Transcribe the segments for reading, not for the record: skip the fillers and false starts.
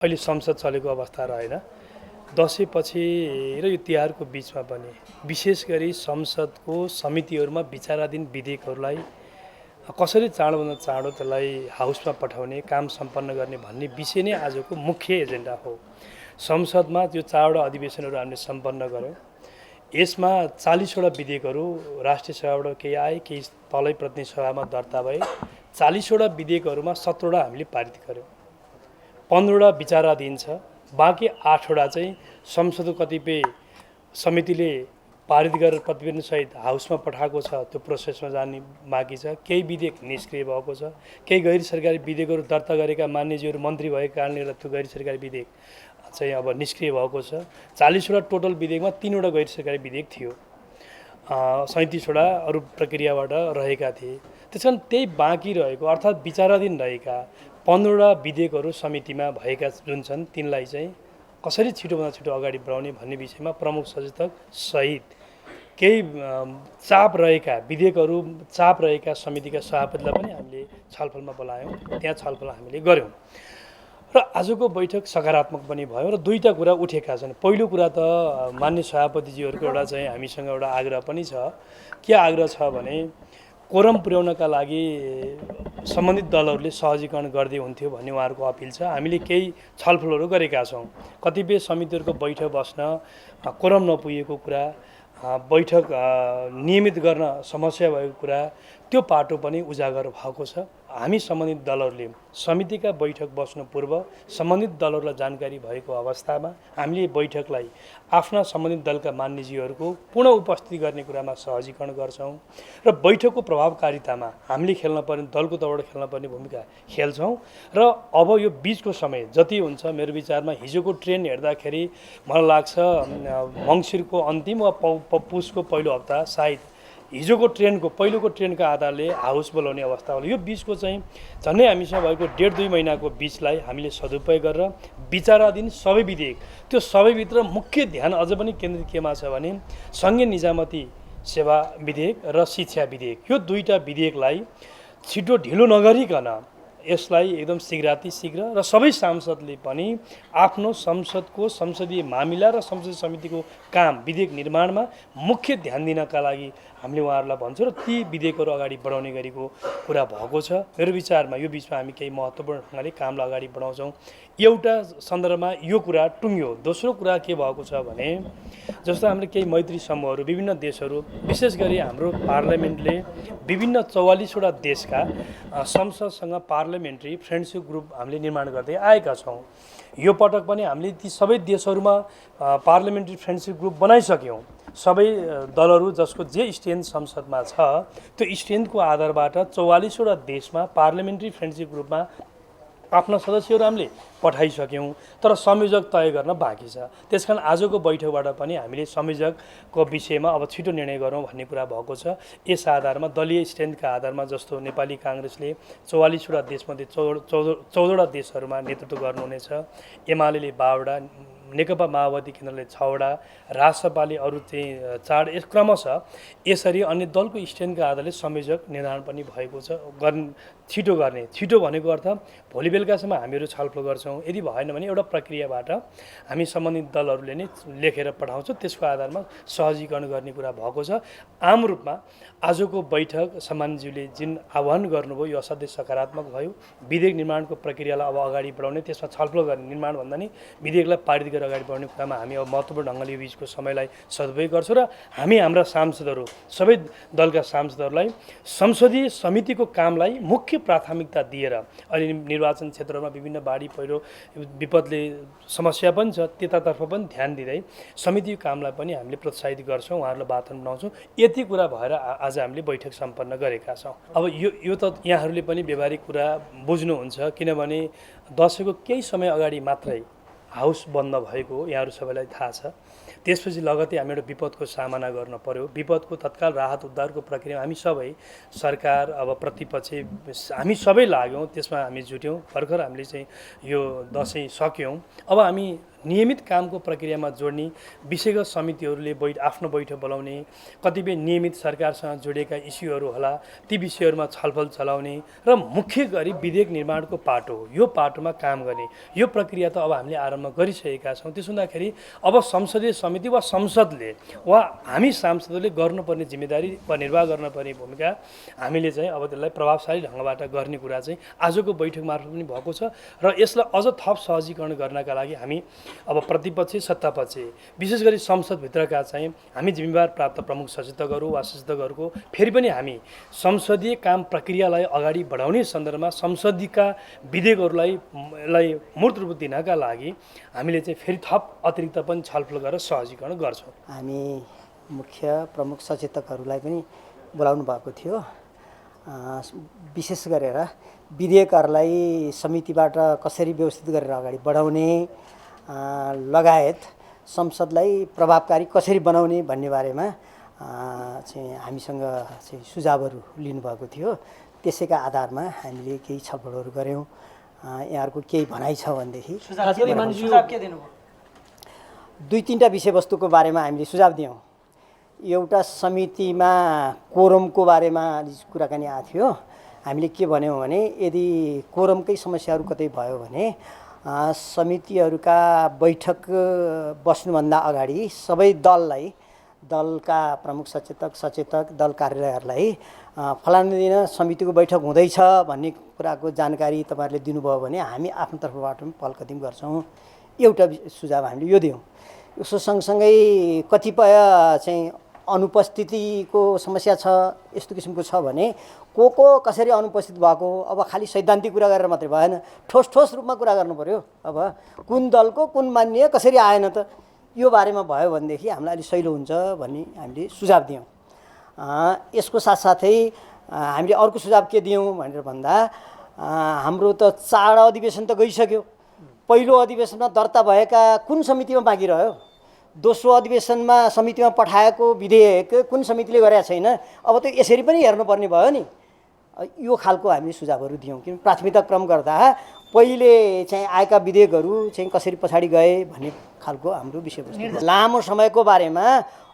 अहिले संसद चलेको अवस्था रहेन। दसैँपछि र यो तिहारको बिचमा पनि विशेष गरी संसदको समितिहरूमा विचाराधीन विधेयकहरूलाई कसरी चाँडोभन्दा चाँडो त्यसलाई हाउसमा पठाउने, काम सम्पन्न गर्ने भन्ने विषय नै आजको मुख्य एजेन्डा हो। संसदमा त्यो 4वटा अधिवेशनहरू हामीले सम्पन्न गऱ्यौँ। यसमा 40वटा विधेयकहरू राष्ट्रिय सभाबाट केही आए, केही तलै प्रतिनिधि सभामा दर्ता भए। 40वटा विधेयकहरूमा 17वटा हामीले पारित गऱ्यौँ, 15वटा विचाराधीन छ, बाँकी 8वटा चाहिँ संसदको कतिपय समितिले पारित गरेर प्रतिवेदनसहित हाउसमा पठाएको छ, त्यो प्रोसेसमा जाने बाँकी छ। केही विधेयक निष्क्रिय भएको छ, केही गैर सरकारी विधेयकहरू दर्ता गरेका मान्यज्यूहरू मन्त्री भएको कारणले गर्दा त्यो गैर सरकारी विधेयक चाहिँ अब निष्क्रिय भएको छ। 40वटा टोटल विधेयकमा 3वटा गैर सरकारी विधेयक थियो, 37वटा अरू प्रक्रियाबाट रहेका थिए। त्यसकारण त्यही बाँकी रहेको अर्थात् विचाराधीन रहेका 15वटा विधेयकहरू समितिमा भएका जुन छन् तिनलाई चाहिँ कसरी छिटोभन्दा छिटो अगाडि बढाउने भन्ने विषयमा प्रमुख सचेतक सहित केही चाप रहेका समितिका सभापतिलाई पनि हामीले छलफलमा बोलायौँ, त्यहाँ छलफल हामीले गऱ्यौँ र आजको बैठक सकारात्मक पनि भयो र दुईटा कुरा उठेका छन्। पहिलो कुरा त मान्य सभापतिजीहरूको एउटा चाहिँ हामीसँग एउटा आग्रह पनि छ। के आग्रह छ भने कोरम पुर्याउनका लागि सम्बन्धित दलहरूले सहजीकरण गर्दै हुन्थ्यो भन्ने उहाँहरूको अपिल छ। हामीले केही छलफलहरू गरेका छौँ। कतिपय समितिहरूको बैठक बस्न कोरम नपुगेको कुरा, बैठक नियमित गर्न समस्या भएको कुरा, त्यो पाटो पनि उजागर भएको छ। हामी सम्बन्धित दलहरूले समितिका बैठक बस्नु पूर्व सम्बन्धित दलहरूलाई जानकारी भएको अवस्थामा हामीले बैठकलाई आफ्ना सम्बन्धित दलका मान्यज्यूहरूको पूर्ण उपस्थिति गर्ने कुरामा सहजीकरण गर्छौँ र बैठकको प्रभावकारितामा हामीले खेल्नुपर्ने, दलको तर्फबाट खेल्नुपर्ने भूमिका खेल्छौँ। र अब यो बिचको समय जति हुन्छ, मेरो विचारमा हिजोको ट्रेन हेर्दाखेरि मलाई लाग्छ मङ्सिरको अन्तिम वा पुसको पहिलो हप्ता सायद हिजोको ट्रेनको पहिलोको ट्रेनका आधारले हाउस बोलाउने अवस्था होला। यो बिचको चाहिँ झन्डै हामीसँग भएको 1.5-2 महिनाको बिचलाई हामीले सदुपयोग गरेर विचाराधीन सबै विधेयक, त्यो सबैभित्र मुख्य ध्यान अझ पनि केन्द्रित केमा छ भने सङ्घीय निजामती सेवा विधेयक र शिक्षा विधेयक, यो दुईटा विधेयकलाई छिटो ढिलो नगरिकन यसलाई एकदम शीघ्रातिशीघ्र र सबै सांसदले पनि आफ्नो संसदको संसदीय मामिला र संसदीय समितिको काम विधेयक निर्माणमा मुख्य ध्यान दिनका लागि हामीले उहाँहरूलाई भन्छौँ र ती विधेयकहरू अगाडि बढाउने गरेको कुरा भएको छ। मेरो विचारमा यो बिचमा हामी केही महत्त्वपूर्ण ढङ्गले कामलाई अगाडि बढाउँछौँ। एउटा सन्दर्भमा यो कुरा टुङ्ग्यो। दोस्रो कुरा के भएको छ भने जस्तो हामीले केही मैत्री समूहहरू विभिन्न देशहरू, विशेष गरी हाम्रो पार्लियामेन्टले विभिन्न 44वटा देशका संसदसँग पार्लियामेन्ट्री फ्रेन्डसिप ग्रुप हामीले निर्माण गर्दै आएका छौँ। यो पटक पनि हामीले ती सबै देशहरूमा पार्लियामेन्ट्री फ्रेन्डसिप ग्रुप बनाइसक्यौँ। सबै दलहरू जसको जे स्ट्रेन्थ संसदमा छ त्यो स्ट्रेन्थको आधारबाट 44वटा देशमा पार्लियामेन्ट्री फ्रेन्डसिप ग्रुपमा आफ्ना सदस्यहरू हामीले पठाइसक्यौँ, तर संयोजक तय गर्न बाँकी छ। त्यसकारण आजको बैठकबाट पनि हामीले संयोजकको विषयमा अब छिटो निर्णय गरौँ भन्ने कुरा भएको छ। यस आधारमा दलीय स्ट्रेन्थका आधारमा जस्तो नेपाली काङ्ग्रेसले 44वटा देशमध्ये 14वटा देशहरूमा नेतृत्व गर्नुहुनेछ, एमाले 12वटा, नेकपा माओवादी केन्द्रले 6वटा, राजसपाले अरू चाहिँ 4, क्रमशः यसरी अन्य दलको स्ट्रेन्थका आधारले संयोजक निर्धारण पनि भएको छ। छिटो गर्ने, छिटो भनेको अर्थ भोलि बेलुकासम्म हामीहरू छलफल गर्छौँ। यदि भएन भने एउटा प्रक्रियाबाट हामी सम्बन्धित दलहरूले नै लेखेर पठाउँछौँ, त्यसको आधारमा सहजीकरण गर्ने कुरा भएको छ। आम रूपमा आजको बैठक सम्मानज्यूले जुन आह्वान गर्नुभयो यो असाध्यै सकारात्मक भयो। विधेयक निर्माणको प्रक्रियालाई अब अगाडि बढाउने, त्यसमा छलफल गर्ने, निर्माण भन्दा नि विधेयकलाई पारित गरेर अगाडि बढाउने कुरामा हामी अब महत्त्वपूर्ण ढङ्गले यो बिचको समयलाई सदुपयोग गर्छौँ र हामी हाम्रा सांसदहरू, सबै दलका सांसदहरूलाई संसदीय समितिको कामलाई मुख्य प्राथमिकता दिएर अहिले निर्वाचन क्षेत्रमा विभिन्न बाढी पहिरो विपदले समस्या पनि छ, त्यतातर्फ पनि ध्यान दिँदै समितिको कामलाई पनि हामीले प्रोत्साहित गर्छौँ, उहाँहरूलाई वातावरण बनाउँछौँ। यति कुरा भएर आज हामीले बैठक सम्पन्न गरेका छौँ। अब यो त यहाँहरूले पनि व्यवहारिक कुरा बुझ्नुहुन्छ, किनभने दसैँको केही समय अगाडि मात्रै हाउस बन्द भएको यहाँहरू सबैलाई थाहा छ। त्यसपछि लगतै हामी एउटा विपदको सामना गर्न पर्यो। विपदको तत्काल राहत उद्धारको प्रक्रिया हामी सबै सरकार, अब प्रतिपक्ष, हामी सबै लाग्यौँ, त्यसमा हामी जुट्यौँ। भर्खर हामीले चाहिँ यो दसैँ सक्यौँ। अब हामी नियमित कामको प्रक्रियामा जोड्ने विषयगत समितिहरूले आफ्नो बैठक बोलाउने, कतिपय नियमित सरकारसँग जोडिएका इस्युहरू होला ती विषयहरूमा छलफल चलाउने र मुख्य गरी विधेयक निर्माणको पाटो हो, यो पाटोमा काम गर्ने यो प्रक्रिया त अब हामीले आरम्भ गरिसकेका छौँ। त्यसो हुँदाखेरि अब संसदीय समिति वा संसदले वा हामी सांसदहरूले गर्नुपर्ने जिम्मेदारी वा निर्वाह गर्नुपर्ने भूमिका हामीले चाहिँ अब त्यसलाई प्रभावशाली ढङ्गबाट गर्ने कुरा चाहिँ आजको बैठक मार्फत पनि भएको छ र यसलाई अझ थप सहजीकरण गर्नका लागि हामी अब प्रतिपक्ष सत्तापक्ष विशेष गरी संसदभित्रका चाहिँ हामी जिम्मेवार प्राप्त प्रमुख सचेतकहरू वा सचेतकहरूको फेरि पनि हामी संसदीय काम प्रक्रियालाई अगाडि बढाउने सन्दर्भमा संसदीयका विधेयकहरूलाई मूर्त रूप दिनका लागि हामीले चाहिँ फेरि थप अतिरिक्त पनि छलफल गरेर सहजीकरण गर्छौँ। हामी मुख्य प्रमुख सचेतकहरूलाई पनि बोलाउनु भएको थियो। विशेष गरेर विधेयकहरूलाई समितिबाट कसरी व्यवस्थित गरेर अगाडि बढाउने लगायत संसदलाई प्रभावकारी कसरी बनाउने भन्ने बारेमा चाहिँ हामीसँग चाहिँ सुझावहरू लिनुभएको थियो। त्यसैका आधारमा हामीले केही छलफलहरू गऱ्यौँ। यहाँहरूको केही भनाइ छ भनेदेखि सुझाव के दिनुभयो? दुई तिनवटा विषयवस्तुको बारेमा हामीले सुझाव दियौँ। एउटा समितिमा कोरमको बारेमा कुराकानी आएको थियो। हामीले के भन्यौँ भने यदि कोरमकै समस्याहरू कतै भयो भने समितिहरूका बैठक बस्नुभन्दा अगाडि सबै दलका प्रमुख सचेतक दल कार्यालयहरूलाई फलाना दिन समितिको बैठक हुँदैछ भन्ने कुराको जानकारी तपाईँहरूले दिनुभयो भने हामी आफ्नो तर्फबाट पनि पहल कदम गर्छौँ। एउटा सुझाव हामीले यो दियौँ। यसो सँगसँगै कतिपय चाहिँ अनुपस्थितिको समस्या छ। यस्तो किसिमको छ भने को कसरी अनुपस्थित भएको, अब खालि सैद्धान्तिक कुरा गरेर मात्रै भएन, ठोस रूपमा कुरा गर्नु पर्यो। अब कुन दलको कुन मान्य कसरी आएन त, यो बारेमा भयो भनेदेखि हामीलाई अलिक सहिलो हुन्छ भन्ने हामीले सुझाव दियौँ। यसको साथसाथै हामीले अर्को सुझाव के दियौँ भनेर भन्दा हाम्रो त चाड अधिवेशन त गइसक्यो। पहिलो अधिवेशनमा दर्ता भएका कुन समितिमा बाँकी रह्यो? दोस्रो अधिवेशनमा समितिमा पठाएको विधेयक कुन समितिले गरेका छैन? अब त यसरी पनि हेर्नुपर्ने भयो नि। यो खालको हामीले सुझावहरू दियौँ। किन प्राथमिकता क्रम गर्दा पहिले चाहिँ आएका विधेयकहरू चाहिँ कसरी पछाडि गए भन्ने खालको हाम्रो विषयवस्तु। लामो समयको बारेमा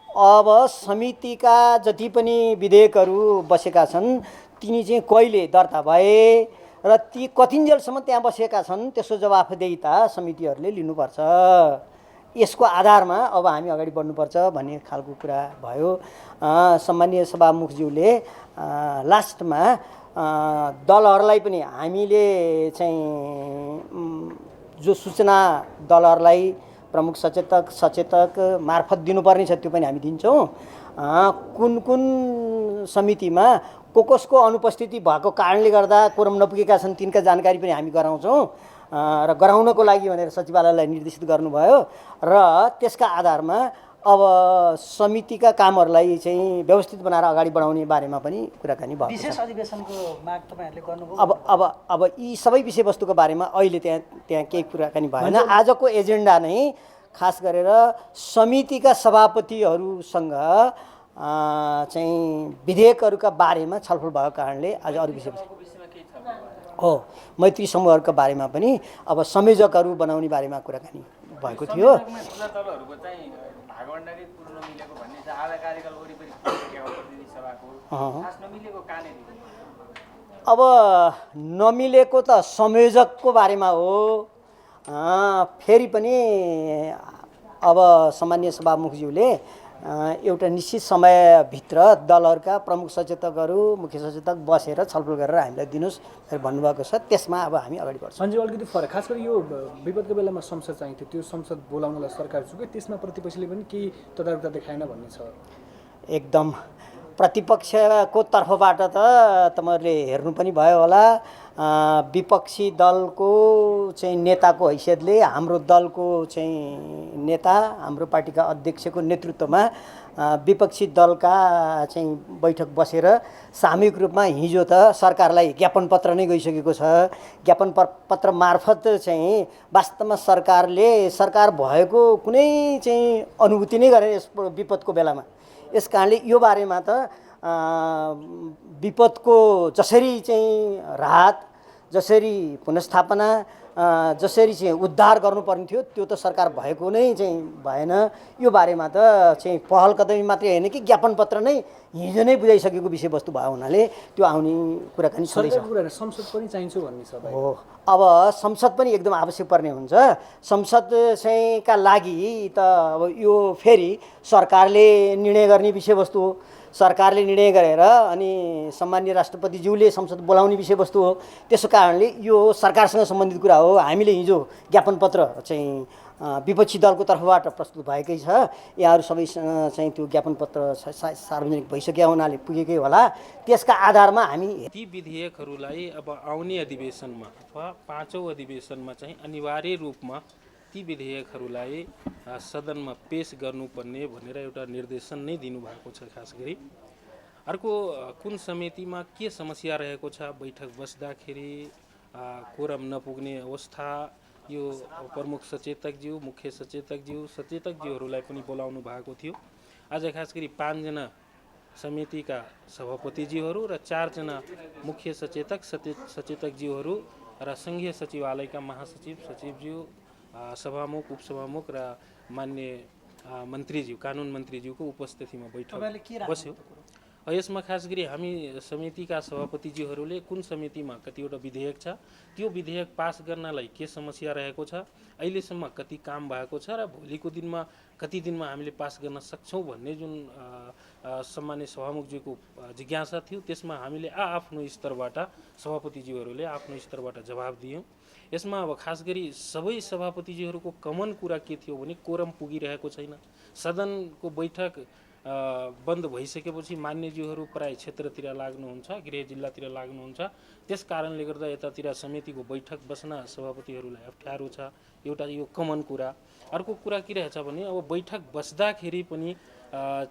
अब समितिका जति पनि विधेयकहरू बसेका छन् तिनी चाहिँ कहिले दर्ता भए र ती कतिन्जेलसम्म त्यहाँ बसेका छन् त्यसको जवाफदेहिता समितिहरूले लिनुपर्छ। यसको आधारमा अब हामी अगाडि बढ्नुपर्छ भन्ने खालको कुरा भयो। सम्माननीय सभामुखज्यूले लास्टमा दलहरूलाई पनि हामीले चाहिँ जो सूचना दलहरूलाई प्रमुख सचेतक मार्फत दिनुपर्ने छ त्यो पनि हामी दिन्छौँ। कुन समितिमा कसको अनुपस्थिति भएको कारणले गर्दा कोरम नपुगेका छन् तिनका जानकारी पनि हामी गराउँछौँ र गराउनको लागि भनेर सचिवालयलाई निर्देशित गर्नुभयो र त्यसका आधारमा अब समितिका कामहरूलाई चाहिँ व्यवस्थित बनाएर अगाडि बढाउने बारेमा पनि कुराकानी भयो। विशेष अधिवेशनको माग तपाईँहरूले गर्नुभयो? अब यी सबै विषयवस्तुको बारेमा अहिले त्यहाँ केही कुराकानी भएन। आजको एजेन्डा नै खास गरेर समितिका सभापतिहरूसँग चाहिँ विधेयकहरूका बारेमा छलफल भएको कारणले आज अरू विषयवस्तु हो मैत्री समूहहरूका बारेमा पनि अब संयोजकहरू बनाउने बारेमा कुराकानी भएको थियो। अब नमिलेको त संयोजकको बारेमा हो। फेरि पनि अब सम्माननीय सभामुखज्यूले एउटा निश्चित समयभित्र दलहरूका प्रमुख सचेतकहरू मुख्य सचेतक बसेर छलफल गरेर हामीलाई दिनुहोस् भनेर भन्नुभएको छ। त्यसमा अब हामी अगाडि बढ्छौँ। सञ्जीव अलिकति फरक खास गरी यो विपदको बेलामा संसद चाहिन्थ्यो, त्यो संसद बोलाउनलाई सरकार चुक्यो, त्यसमा प्रतिपक्षले पनि केही तदारुकता देखाएन भन्ने छ। एकदम प्रतिपक्षको तर्फबाट त तपाईँहरूले हेर्नु पनि भयो होला। विपक्षी दलको चाहिँ नेताको हैसियतले हाम्रो दलको चाहिँ नेता हाम्रो पार्टीका अध्यक्षको नेतृत्वमा विपक्षी दलका चाहिँ बैठक बसेर सामूहिक रूपमा हिजो त सरकारलाई ज्ञापन पत्र नै गइसकेको छ। ज्ञापन पत्र मार्फत चाहिँ वास्तवमा सरकार भएको कुनै चाहिँ अनुभूति नै गरेन यस विपदको बेलामा। यस कारणले यो बारेमा त विपदको जसरी चाहिँ राहत, जसरी पुनर्स्थापना जसरी चाहिँ उद्धार गर्नुपर्ने थियो त्यो त सरकार भएको नै चाहिँ भएन। यो बारेमा त चाहिँ पहल कदमी मात्रै होइन कि ज्ञापन पत्र नै हिजो नै बुझाइसकेको विषयवस्तु भयो हुनाले त्यो आउने कुराकानी छँदैछ। सरकारको कुरा संसद पनि चाहिन्छ भन्ने छ भाइ। हो, अब संसद पनि एकदम आवश्यक पर्ने हुन्छ। संसद चाहिँ का लागि त अब यो फेरि सरकारले निर्णय गर्ने विषयवस्तु हो। सरकारले निर्णय गरेर अनि सम्माननीय राष्ट्रपतिज्यूले संसद बोलाउने विषयवस्तु हो। त्यसो कारणले यो सरकारसँग सम्बन्धित कुरा हो। हामीले हिजो ज्ञापन पत्र चाहिँ विपक्षी दलको तर्फबाट प्रस्तुत भएकै छ। यहाँहरू सबैसँग चाहिँ त्यो ज्ञापन पत्र सार्वजनिक भइसकेका हुनाले पुगेकै होला। त्यसका आधारमा हामी ती विधेयकहरूलाई अब आउने अधिवेशनमा अथवा 5औं अधिवेशनमा चाहिँ अनिवार्य रूपमा ती विधेयकहरूलाई सदनमा पेश गर्नुपर्ने भनेर एउटा निर्देशन नै दिनुभएको छ। खास गरी अर्को कुन समितिमा के समस्या रहेको छ, बैठक बस्दाखेरि कोरम नपुग्ने अवस्था, यो प्रमुख सचेतकज्यू, मुख्य सचेतकज्यू, सचेतकज्यूहरूलाई पनि बोलाउनु भएको थियो। आज खास गरी 5 जना समितिका सभापतिज्यूहरू र 4 जना मुख्य सचेतक सचेतकज्यूहरू र सङ्घीय सचिवालयका महासचिव, सचिवज्यू, सभामुख, उपसभामुख र मान्य मन्त्रीज्यू, कानुन मन्त्रीज्यूको उपस्थितिमा बैठक बस्यो। यसमा खास गरी हामी समितिका सभापतिज्यूहरूले कुन समितिमा कतिवटा विधेयक छ, त्यो विधेयक पास गर्नलाई के समस्या रहेको छ, अहिलेसम्म कति काम भएको छ र भोलिको दिनमा कति दिनमा हामीले पास गर्न सक्छौँ भन्ने जुन सम्मान्य सभामुखज्यूको जिज्ञासा थियो, त्यसमा हामीले आफ्नो स्तरबाट सभापतिज्यूहरूले आफ्नो स्तरबाट जवाब दियौँ। यसमा अब खास गरी सबै सभापतिज्यूहरूको कमन कुरा के थियो भने कोरम पुगिरहेको छैन। सदनको बैठक बन्द भइसकेपछि मान्यज्यूहरू प्राय क्षेत्रतिर लाग्नुहुन्छ, गृह जिल्लातिर लाग्नुहुन्छ। त्यस कारणले गर्दा यतातिर समितिको बैठक बस्न सभापतिहरूलाई अप्ठ्यारो छ। एउटा यो कमन कुरा। अर्को कुरा के रहेछ भने अब बैठक बस्दाखेरि पनि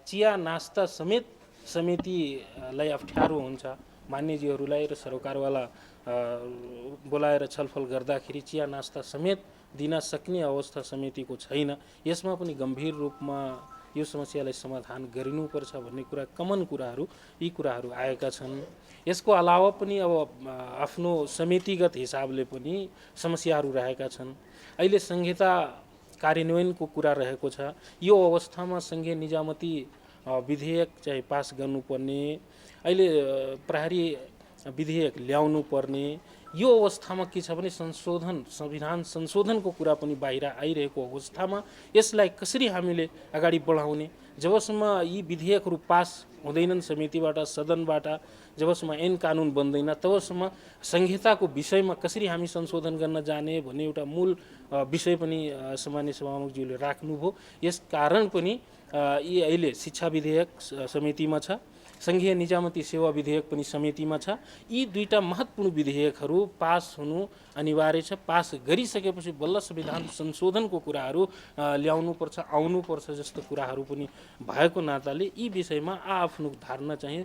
चिया नास्ता समेत समितिलाई अप्ठ्यारो हुन्छ। मान्यज्यूहरूलाई र सरोकारवाला बोलाएर छलफल गर्दाखेरि चिया नास्ता समेत दिन सक्ने अवस्था समितिको छैन। यसमा पनि गम्भीर रूपमा यो समस्यालाई समाधान गरिनुपर्छ भन्ने कुरा कमन कुराहरू यी कुराहरू आएका छन्। यसको अलावा पनि अब आफ्नो समितिगत हिसाबले पनि समस्याहरू रहेका छन्। अहिले संहिता कार्यान्वयनको कुरा रहेको छ। यो अवस्थामा सङ्घीय निजामती विधेयक चाहिँ पास गर्नुपर्ने, अहिले प्रहरी विधेयक ल्याउनु पर्ने, यो अवस्थामा के छ भने संविधान संशोधनको कुरा पनि बाहिर आइरहेको अवस्थामा यसलाई कसरी हामीले अगाडि बढाउने, जबसम्म यी विधेयकहरू पास हुँदैनन् समितिबाट, सदनबाट, जबसम्म ऐन कानुन बन्दैन तबसम्म संहिताको विषयमा कसरी हामी संशोधन गर्न जाने भन्ने एउटा मूल विषय पनि सामान्य सभामुखज्यूले राख्नुभयो। यस कारण पनि यी अहिले शिक्षा विधेयक समितिमा छ, सङ्घीय निजामती सेवा विधेयक पनि समितिमा छ। यी दुईटा महत्त्वपूर्ण विधेयकहरू पास हुनु अनिवार्य छ। पास गरिसकेपछि बल्ल संविधान संशोधनको कुराहरू ल्याउनुपर्छ, आउनुपर्छ जस्तो कुराहरू पनि भएको नाताले यी विषयमा आफ्नो धारणा चाहिँ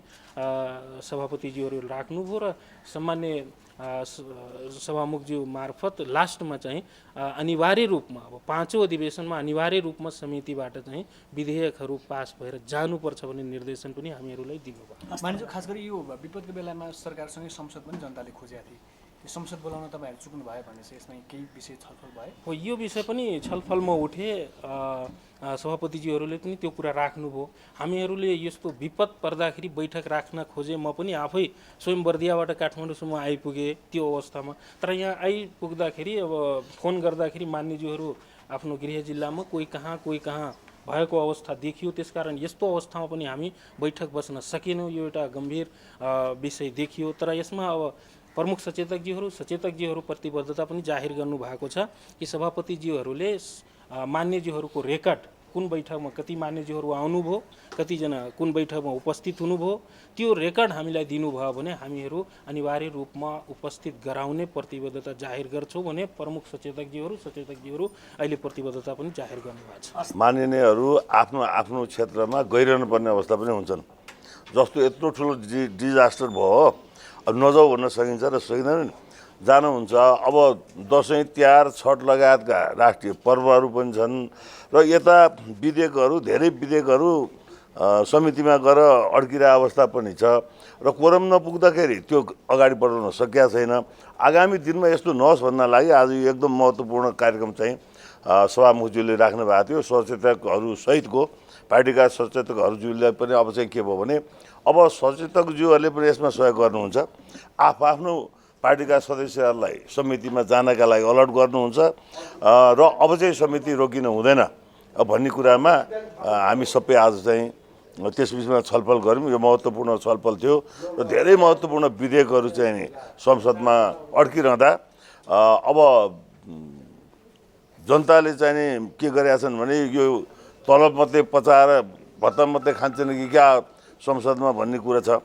सभापतिज्यूहरू राख्नुभयो र सामान्य सभामुखज्यू मार्फत लास्टमा चाहिँ अनिवार्य रूपमा अब 5औं अधिवेशनमा अनिवार्य रूपमा समितिबाट चाहिँ विधेयकहरू पास भएर जानुपर्छ भन्ने निर्देशन पनि हामीहरूलाई दिनुभयो। मानिन्छ खास गरी यो विपदको बेलामा सरकारसँगै संसद पनि जनताले खोजेका थिए, यो संसद बोलाउन तपाईँहरू चुक्नु भयो भने चाहिँ यसमा केही विषय छलफल भयो? हो, यो विषय पनि छलफलमा उठे। सभापतिज्यूहरूले पनि त्यो कुरा राख्नुभयो। हामीहरूले यस्तो विपद पर्दाखेरि बैठक राख्न खोजे, म पनि आफै स्वयं बर्दियाबाट काठमाडौँसम्म आइपुगेँ त्यो अवस्थामा। तर यहाँ आइपुग्दाखेरि अब फोन गर्दाखेरि मान्यज्यूहरू आफ्नो गृह जिल्लामा कोही कहाँ भएको अवस्था देखियो। त्यसकारण यस्तो अवस्थामा पनि हामी बैठक बस्न सकेनौँ। यो एउटा गम्भीर विषय देखियो। तर यसमा अब प्रमुख सचेतकज्यूहरू प्रतिबद्धता पनि जाहेर गर्नुभएको छ कि सभापतिज्यूहरूले मान्यज्यूहरूको रेकर्ड, कुन बैठकमा कति मान्यज्यूहरू आउनुभयो, कतिजना कुन बैठकमा उपस्थित हुनुभयो, त्यो रेकर्ड हामीलाई दिनुभयो भने हामीहरू अनिवार्य रूपमा उपस्थित गराउने प्रतिबद्धता जाहेर गर्छौँ भने प्रमुख सचेतकज्यूहरू अहिले प्रतिबद्धता पनि जाहेर गर्नुभएको छ। माननीयहरू आफ्नो आफ्नो क्षेत्रमा गइरहनु पर्ने अवस्था पनि हुन्छन्। जस्तो यत्रो ठुलो डिजास्टर भयो, अब नजाऊ भन्न सकिन्छ र सकिँदैन, जानुहुन्छ। अब दसैँ, तिहार, छठ लगायतका राष्ट्रिय पर्वहरू पनि छन् र यता धेरै विधेयकहरू समितिमा गएर अड्किरहेको अवस्था पनि छ र कोरम नपुग्दाखेरि त्यो अगाडि बढाउन सकिएको छैन। आगामी दिनमा यस्तो नहोस् भन्नका लागि आज यो एकदम महत्त्वपूर्ण कार्यक्रम चाहिँ सभामुखज्यूले राख्नु भएको थियो। सचेतकहरू सहितको पार्टीका सचेतकहरूज्यूले पनि अब चाहिँ के भयो भने अब सचेतकज्यूहरूले पनि यसमा सहयोग गर्नुहुन्छ। आफ्नो पार्टीका सदस्यहरूलाई समितिमा जानका लागि अलर्ट गर्नुहुन्छ र अब चाहिँ समिति रोकिनु हुँदैन भन्ने कुरामा हामी सबै आज चाहिँ त्यस विषयमा छलफल गऱ्यौँ। यो महत्त्वपूर्ण छलफल थियो र धेरै महत्त्वपूर्ण विधेयकहरू चाहिँ नि संसदमा अड्किरहँदा अब जनताले चाहिँ नि के गरेका छन् भने यो तलब मात्रै पचाएर भत्ता मात्रै खान्छन् कि क्या संसदमा भन्ने कुरा छ।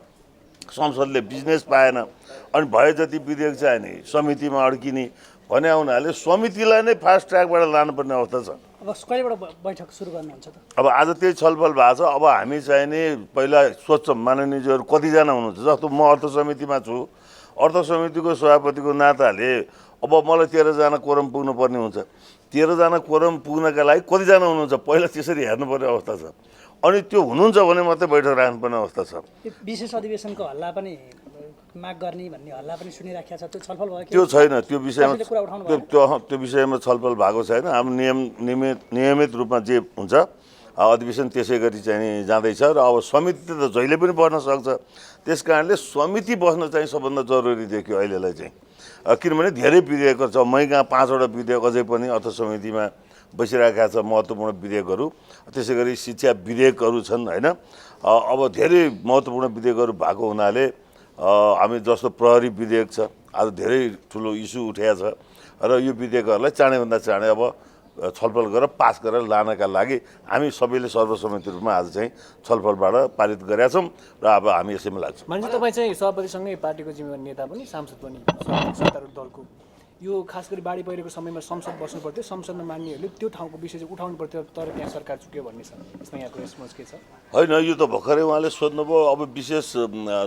संसदले बिजनेस पाएन अनि भए जति विधेयक चाहिँ नि समितिमा अड्किने भने हुनाले समितिलाई नै फास्ट ट्र्याकबाट लानुपर्ने अवस्था छ। अब कहिलेबाट बैठक सुरु गर्नुहुन्छ त? अब आज त्यही छलफल भएको छ। अब हामी चाहिँ नि पहिला सोध्छौँ माननीयज्यूहरू कतिजना हुनुहुन्छ। जस्तो म अर्थ समितिमा छु, अर्थ समितिको सभापतिको नाताले अब मलाई 13जना कोरम पुग्नुपर्ने हुन्छ। 13जना कोरम पुग्नका लागि कतिजना हुनुहुन्छ पहिला त्यसरी हेर्नुपर्ने अवस्था छ। अनि त्यो हुनुहुन्छ भने मात्रै बैठक राख्नुपर्ने अवस्था छ। विशेष अधिवेशनको हल्ला पनि माग गर्ने भन्ने हल्ला पनि सुनिराखेको छ, त्यो छलफल भयो कि? त्यो छैन, त्यो विषयमा कुरा उठाउनु त्यो विषयमा छलफल भएको छैन। हाम्रो नियमित रूपमा जे हुन्छ अधिवेशन त्यसै गरी चाहिँ जाँदैछ र अब समिति त जहिले पनि बस्न सक्छ। त्यस कारणले समिति बस्न चाहिँ सबभन्दा जरुरी देखियो अहिलेलाई चाहिँ, किनभने धेरै विधेयकहरू छ। मै कहाँ 5वटा विधेयक अझै पनि अर्थ समितिमा बसिरहेका छ, महत्त्वपूर्ण विधेयकहरू। त्यसै गरी शिक्षा विधेयकहरू छन् होइन। अब धेरै महत्त्वपूर्ण विधेयकहरू भएको हुनाले हामी जस्तो प्रहरी विधेयक छ, आज धेरै ठुलो इस्यु उठेको छ र यो विधेयकहरूलाई चाँडैभन्दा चाँडै अब छलफल गरेर पास गरेर लानका लागि हामी सबैले सर्वसम्मति रूपमा आज चाहिँ छलफलबाट पारित गरेका छौँ र अब हामी यसैमा लाग्छौँ। मान्छे तपाईँ चाहिँ सभापतिसँगै पार्टीको जिम्मेवार नेता पनि, सांसद पनि सत्तारूढ दलको। यो खास गरी बाढी पहिरोको समयमा संसद बस्नु पर्थ्यो, संसदमा मान्नेहरूले त्यो ठाउँको विषय चाहिँ उठाउनु पर्थ्यो, तर त्यहाँ सरकार चुक्यो भन्ने छ। यसमा यहाँको रेस्पोन्स के छ? होइन, यो त भर्खरै उहाँले सोध्नुभयो। अब विशेष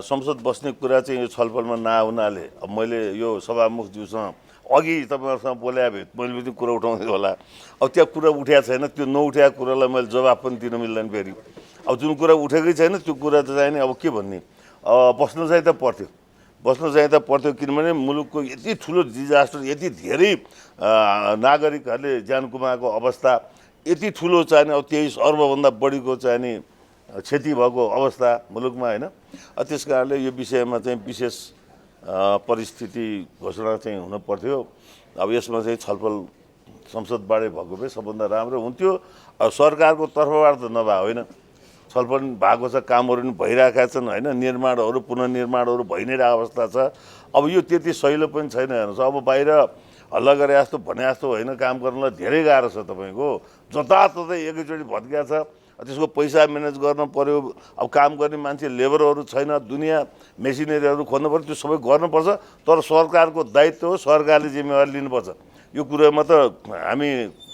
संसद बस्ने कुरा चाहिँ यो छलफलमा नआउनाले अब मैले यो सभामुखज्यूसँग अघि तपाईँहरूसँग बोले भए मैले पनि कुरा उठाउँदै होला। अब त्यहाँ कुरा उठेको छैन, त्यो नउठेको कुरालाई मैले जवाब पनि दिन मिल्दैन फेरि। अब जुन कुरा उठेकै छैन त्यो कुरा त चाहिँ नि अब के भन्ने, बस्नु चाहिँ त पर्थ्यो किनभने मुलुकको यति ठुलो डिजास्टर, यति धेरै नागरिकहरूले ज्यान गुमाएको अवस्था, यति ठुलो चाहिँ अब 23 अर्बभन्दा बढीको चाहिँ नि क्षति भएको अवस्था मुलुकमा होइन। त्यस कारणले यो विषयमा चाहिँ विशेष परिस्थिति घोषणा चाहिँ हुन पर्थ्यो। अब यसमा चाहिँ छलफल संसदबाटै भएको भए सबभन्दा राम्रो हुन्थ्यो। सरकारको तर्फबाट त नभए होइन, छलफल भएको छ, कामहरू पनि भइरहेका छन् होइन, निर्माणहरू पुनर्निर्माणहरू भइ नै रहेको अवस्था छ। अब यो त्यति सहिलो पनि छैन हेर्नुहोस्। अब बाहिर हल्ला गरे जस्तो भने जस्तो होइन, काम गर्नलाई धेरै गाह्रो छ। तपाईँको जताततै एकैचोटि भत्किया छ, त्यसको पैसा म्यानेज गर्न पर्यो। अब काम गर्ने मान्छे लेबरहरू छैन, दुनियाँ मेसिनरीहरू खोज्नु पर्यो, त्यो सबै गर्नुपर्छ। तर सरकारको दायित्व हो, सरकारले जिम्मेवारी लिनुपर्छ। यो कुरामा त हामी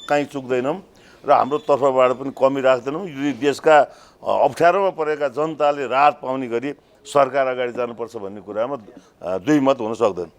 कहीँ चुक्दैनौँ र हाम्रो तर्फबाट पनि कमी राख्दैनौँ। यो देशका अप्ठ्यारोमा परेका जनताले राहत पाउने गरी सरकार अगाडि जानुपर्छ भन्ने कुरामा दुई मत हुन सक्दैन।